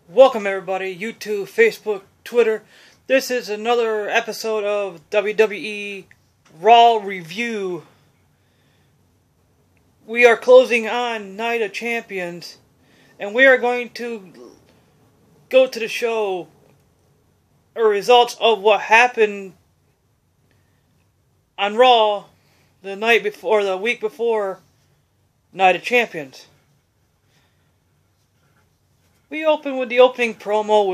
Welcome everybody, YouTube, Facebook, Twitter. This is another episode of WWE Raw Review. We are closing on Night of Champions, and we are going to go to the show, or results of what happened on Raw the night before, the week before Night of Champions. We open with the opening promo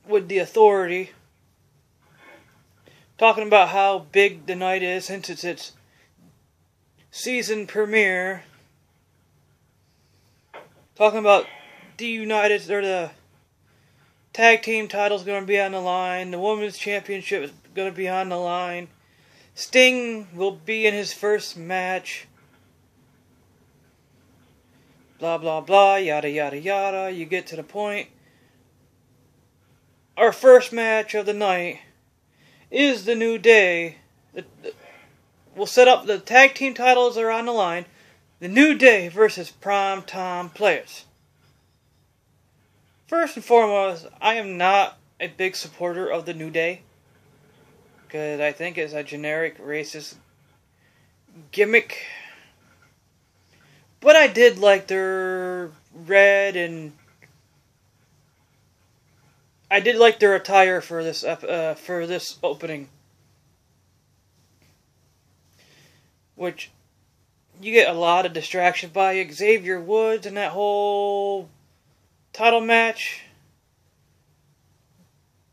with the Authority, talking about how big the night is since it's its season premiere. Talking about the tag team title's going to be on the line. The women's championship is going to be on the line. Sting will be in his first match. Blah, blah, blah, yada, yada, yada. You get to the point. Our first match of the night is the New Day. We'll set up the tag team titles are on the line. The New Day versus Prime Time Players. First and foremost, I am not a big supporter of the New Day, because I think it's a generic racist gimmick. But I did like their red, and I did like their attire for this opening, which you get a lot of distraction by Xavier Woods in that whole title match.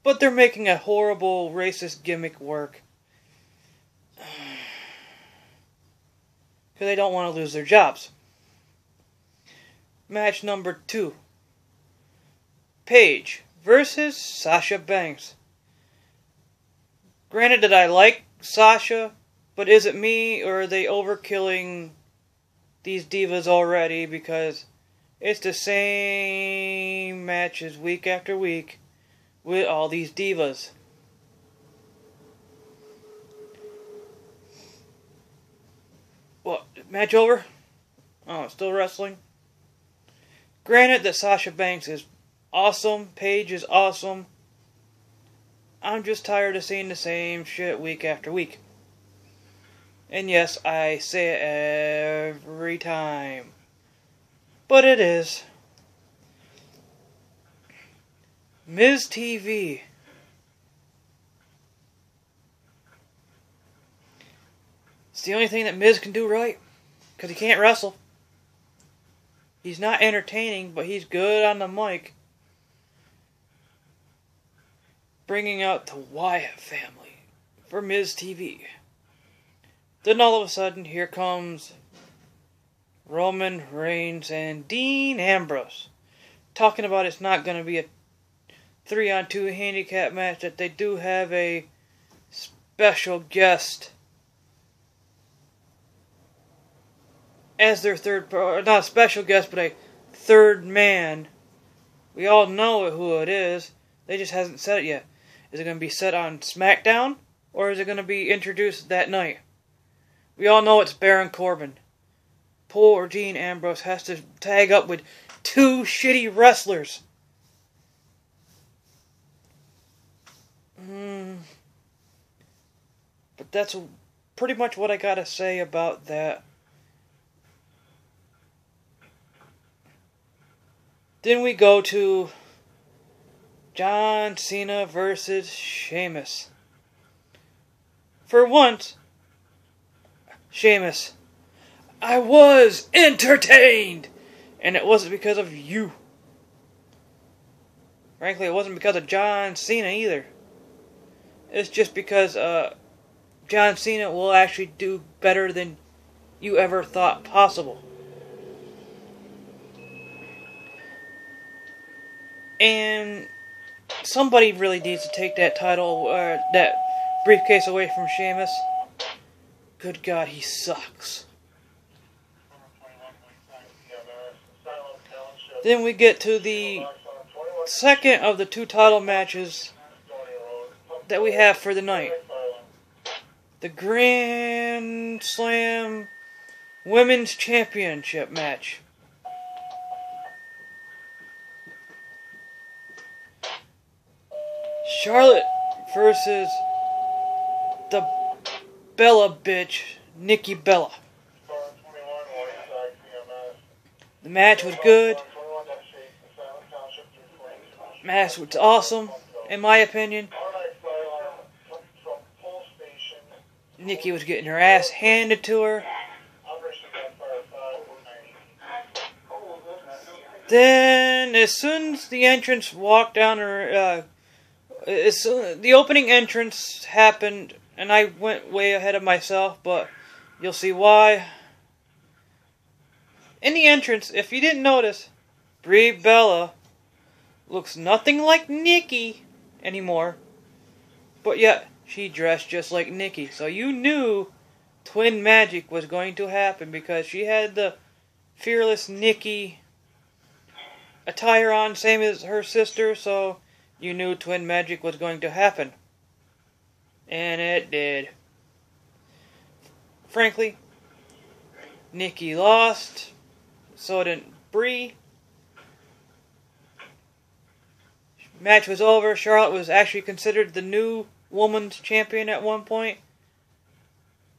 But they're making a horrible racist gimmick work, because they don't want to lose their jobs. Match number 2. Paige versus Sasha Banks. Granted that I like Sasha, but is it me, or are they overkilling these divas already? Because it's the same matches week after week with all these divas. What? Match over? Oh, it's still wrestling? Granted that Sasha Banks is awesome, Paige is awesome. I'm just tired of seeing the same shit week after week. And yes, I say it every time, but it is. Miz TV. It's the only thing that Miz can do right, because he can't wrestle. He's not entertaining, but he's good on the mic. Bringing out the Wyatt family for Miz TV. Then all of a sudden, here comes Roman Reigns and Dean Ambrose, talking about it's not going to be a 3-on-2 handicap match, that they do have a special guest as their not a special guest, but a third man. We all know who it is. They just hasn't said it yet. Is it going to be set on SmackDown, or is it going to be introduced that night? We all know it's Baron Corbin. Poor Dean Ambrose has to tag up with 2 shitty wrestlers. But that's pretty much what I gotta say about that. Then we go to John Cena versus Sheamus. For once, Sheamus, I was entertained, and it wasn't because of you. Frankly, it wasn't because of John Cena either. It's just because John Cena will actually do better than you ever thought possible. And somebody really needs to take that title, that briefcase away from Sheamus. Good God, he sucks. Then we get to the second of the 2 title matches that we have for the night. The Grand Slam Women's Championship match. Charlotte versus the Bella bitch, Nikki Bella. The match was good. Match was awesome, in my opinion. Nikki was getting her ass handed to her. Then, as soon as the entrance walked down her, the opening entrance happened, and I went way ahead of myself, but you'll see why. In the entrance, if you didn't notice, Brie Bella looks nothing like Nikki anymore, but yet she dressed just like Nikki. So you knew Twin Magic was going to happen because she had the fearless Nikki attire on, same as her sister, so you knew Twin Magic was going to happen. And it did. Frankly, Nikki lost, so didn't Brie. Match was over. Charlotte was actually considered the new women's champion at one point.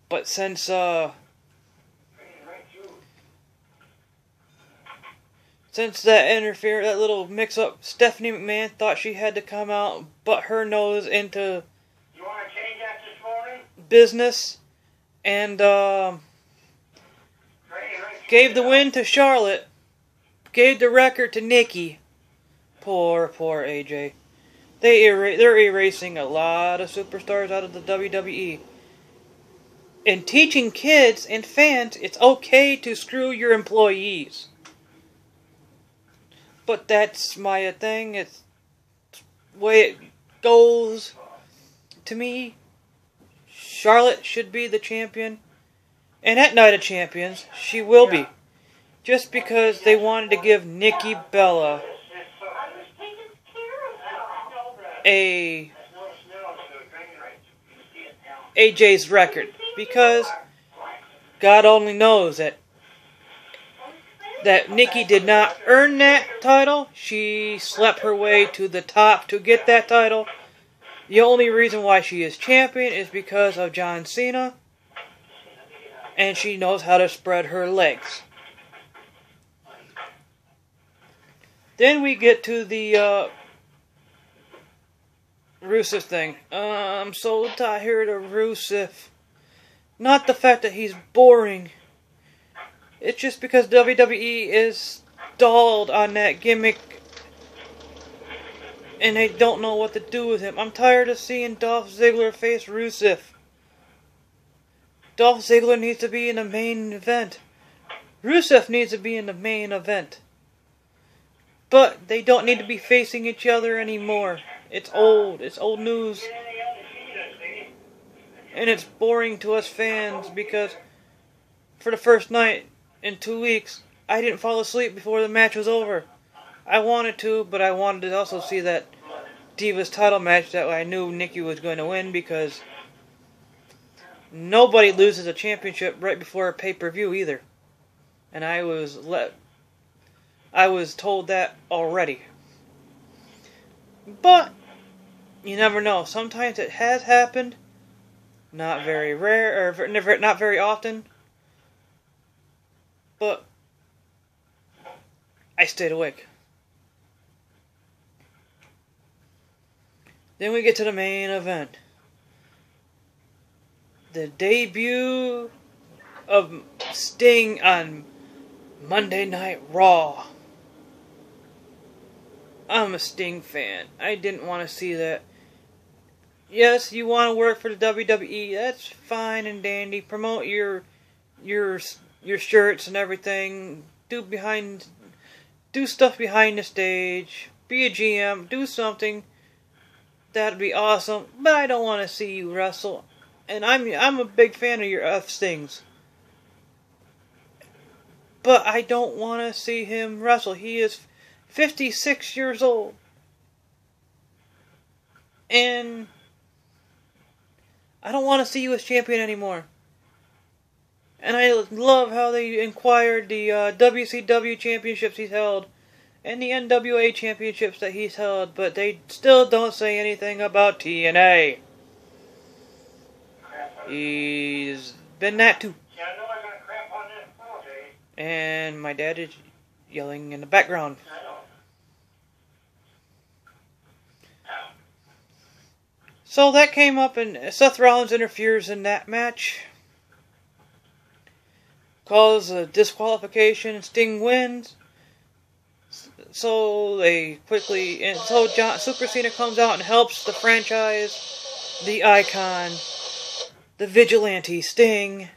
But since that little mix-up, Stephanie McMahon thought she had to come out, butt her nose into business, and gave the win to Charlotte, gave the record to Nikki. Poor AJ. They're erasing a lot of superstars out of the WWE. And teaching kids and fans it's okay to screw your employees. But that's my thing. It's the way it goes. To me, Charlotte should be the champion. And at Night of Champions, she will be. Just because they wanted to give Nikki Bella AJ's record. Because God only knows that Nikki did not earn that title. She slept her way to the top to get that title. The only reason why she is champion is because of John Cena. And she knows how to spread her legs. Then we get to the Rusev thing. I'm so tired of Rusev. Not the fact that he's boring. It's just because WWE is stalled on that gimmick. And they don't know what to do with him. I'm tired of seeing Dolph Ziggler face Rusev. Dolph Ziggler needs to be in the main event. Rusev needs to be in the main event. But they don't need to be facing each other anymore. It's old. It's old news. And it's boring to us fans because for the first night in 2 weeks, I didn't fall asleep before the match was over. I wanted to, but I wanted to also see that Divas title match that I knew Nikki was going to win because nobody loses a championship right before a pay-per-view either. And I was told that already. But you never know. Sometimes it has happened. Not very rare, or not very often. But I stayed awake. Then we get to the main event. The debut of Sting on Monday Night Raw. I'm a Sting fan. I didn't want to see that. Yes, you want to work for the WWE. That's fine and dandy. Promote your shirts and everything. Do stuff behind the stage. Be a GM. Do something. That'd be awesome. But I don't want to see you wrestle. And I'm a big fan of your Stings. But I don't want to see him wrestle. He is 56 years old. And I don't want to see you as champion anymore. And I love how they inquired the WCW championships he's held. and the NWA championships that he's held, but they still don't say anything about TNA. He's been that too. And my dad is yelling in the background. So that came up, and Seth Rollins interferes in that match. Calls a disqualification. Sting wins. So they quickly, and so Super Cena comes out and helps the franchise, the icon, the vigilante Sting,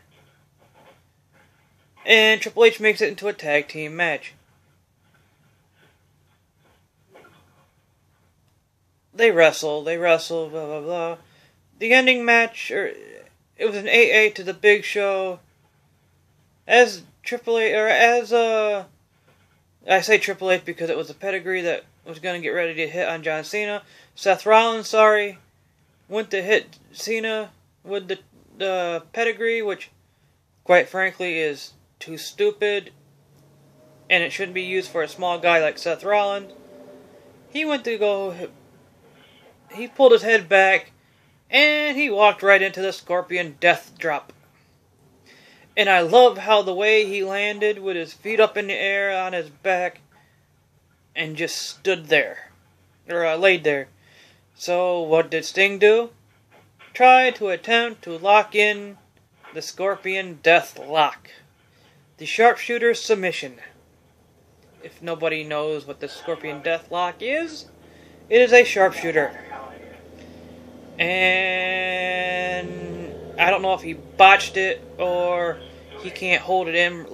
and Triple H makes it into a tag team match. They wrestle, blah blah blah. The ending match, it was an AA to the Big Show. As Triple H, or as I say Triple H because it was a pedigree that was going to get ready to hit on John Cena. Seth Rollins, went to hit Cena with the pedigree, which, quite frankly, is too stupid, and it shouldn't be used for a small guy like Seth Rollins. He went to go, he pulled his head back, and he walked right into the Scorpion Death Drop. And I love how the way he landed with his feet up in the air on his back and just stood there. Or laid there. So what did Sting do? Try to attempt to lock in the Scorpion Death Lock. The Sharpshooter Submission. If nobody knows what the Scorpion Death Lock is, it is a sharpshooter. And I don't know if he botched it or he can't hold it in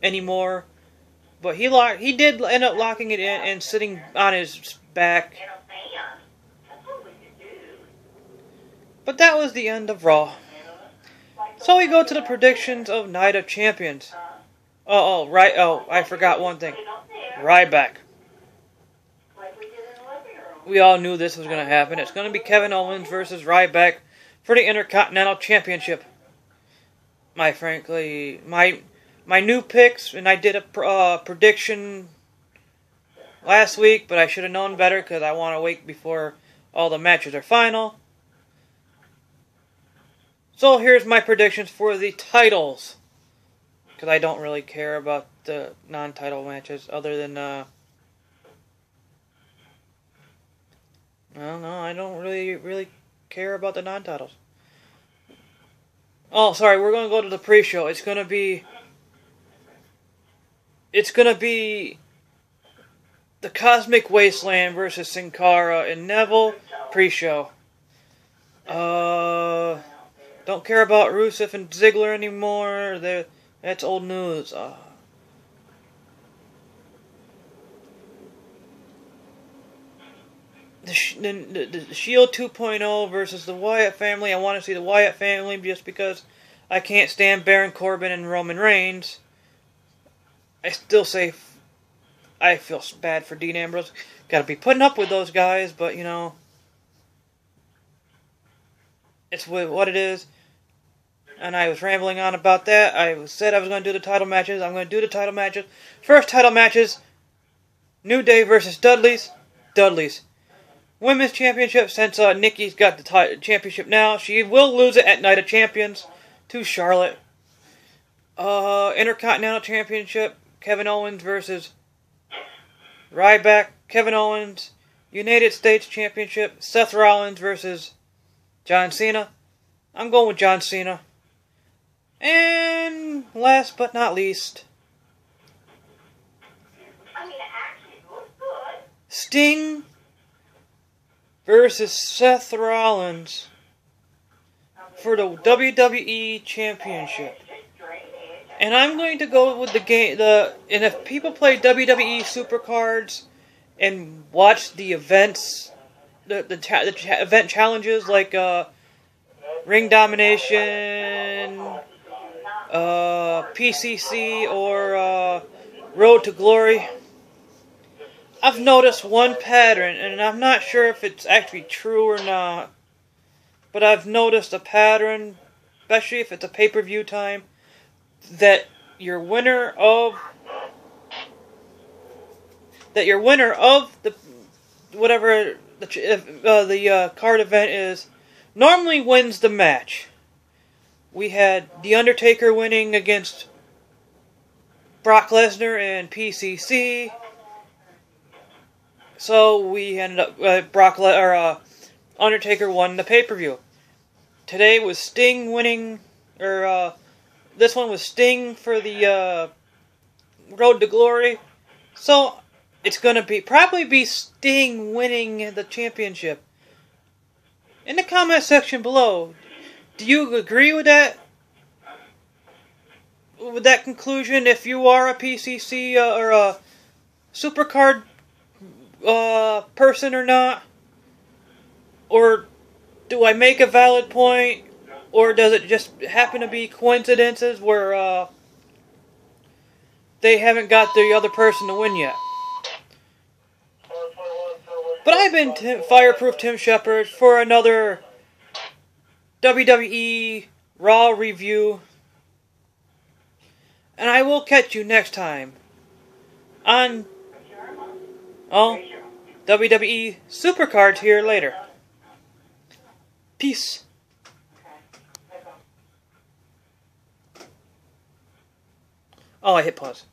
anymore. But he did end up locking it in and sitting on his back. But that was the end of Raw. So we go to the predictions of Night of Champions. I forgot one thing. Ryback. We all knew this was going to happen. It's going to be Kevin Owens versus Ryback for the Intercontinental Championship. My new picks, and I did a prediction last week, but I should have known better because I want to wait before all the matches are final. So here's my predictions for the titles, because I don't really care about the non-title matches other than I don't really care about the non-titles. Oh, sorry, we're going to go to the pre-show. It's going to be the Cosmic Wasteland versus Sin Cara and Neville pre-show. Don't care about Rusev and Ziggler anymore. That's old news. The Shield 2.0 versus the Wyatt family. I want to see the Wyatt family just because I can't stand Baron Corbin and Roman Reigns. I still say I feel bad for Dean Ambrose. Got to be putting up with those guys, but it's what it is. And I was rambling on about that. I said I was going to do the title matches. I'm going to do the title matches. First title matches: New Day versus Dudley's. Women's Championship, since Nikki's got the championship now, she will lose it at Night of Champions to Charlotte. Intercontinental Championship, Kevin Owens versus Ryback. Kevin Owens. United States Championship, Seth Rollins versus John Cena. I'm going with John Cena. And last but not least, Sting versus Seth Rollins for the WWE Championship. And I'm going to go with and if people play WWE Supercards and watch the events, the event challenges like Ring Domination, PCC, or Road to Glory, I've noticed one pattern, and I'm not sure if it's actually true or not, but I've noticed a pattern, especially if it's a pay-per-view time, that your winner of that your winner of the whatever the card event is normally wins the match. We had The Undertaker winning against Brock Lesnar in PCC. So we ended up Undertaker won the pay-per-view. Today was Sting winning, this one was Sting for the Road to Glory. So it's gonna probably be Sting winning the championship. In the comment section below, do you agree with that? With that conclusion, if you are a PCC or a Supercard person or not? Or do I make a valid point? Or does it just happen to be coincidences where they haven't got the other person to win yet? But I've been Fireproof Tim Shepard for another WWE Raw review. And I will catch you next time on WWE Supercards here later. Peace. Oh, I hit pause.